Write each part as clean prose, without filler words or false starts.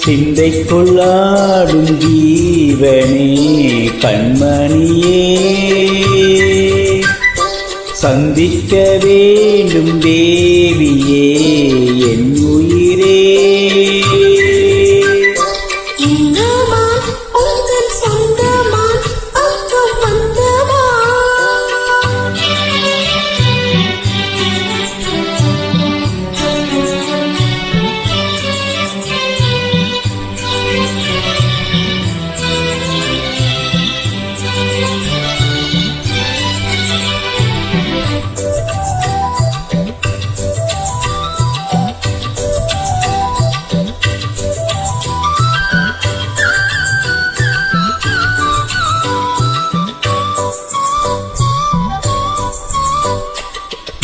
சிந்தைக்குள்ளாடும் ஜீவனே கண்மணியே சந்திக்க வேண்டும் தேவியே என் உயிரே.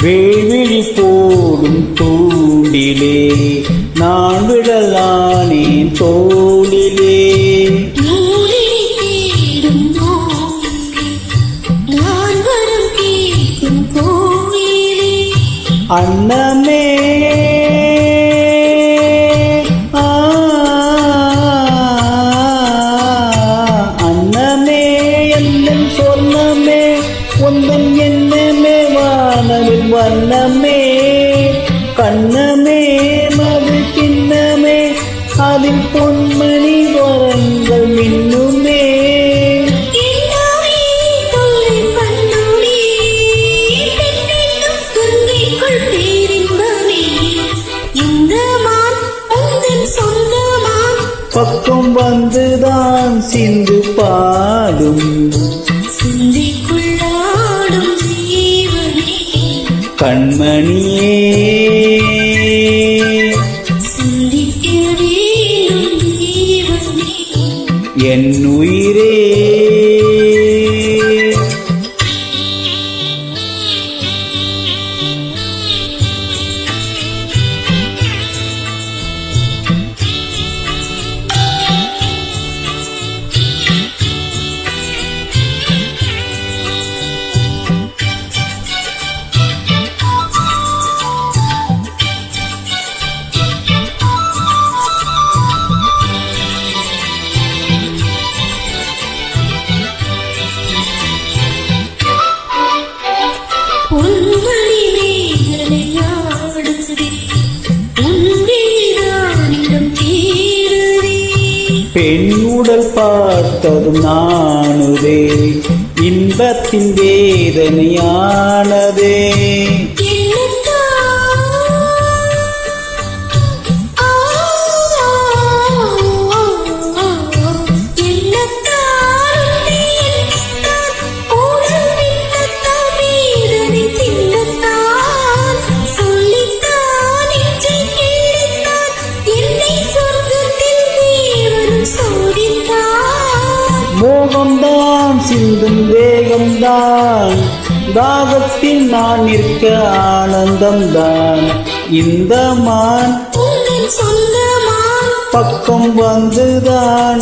வேள்விழி போடும் தூண்டிலே நான் விடலானேன் தோளிலே. அன்னமே அன்னமே என்னும் சொன்னமே உந்தன் என்னமே வானவில் வண்ணமே கண்ணமே மது கிண்ணமே அதில் பொன்மணி வரங்கள் மின்னுமே. பக்கம் வந்துதான் சிந்து பாடும் கண்மணியே என் உயிரே. பெண் உடல் பார்த்ததும் நானுதே இன்பத்தின் வேதனையானதே. மோகம்தான் சிந்தும் வேகம்தான் தாகத்தில் நான் நிற்க ஆனந்தம்தான். இந்த மான் பக்கம் வந்துதான்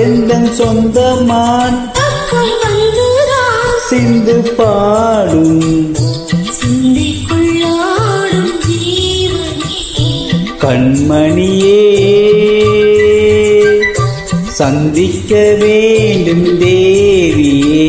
எந்தன் சொந்த மான் சிந்து பாடும் கண்மணியே சந்திக்க வேண்டும் தேவியே.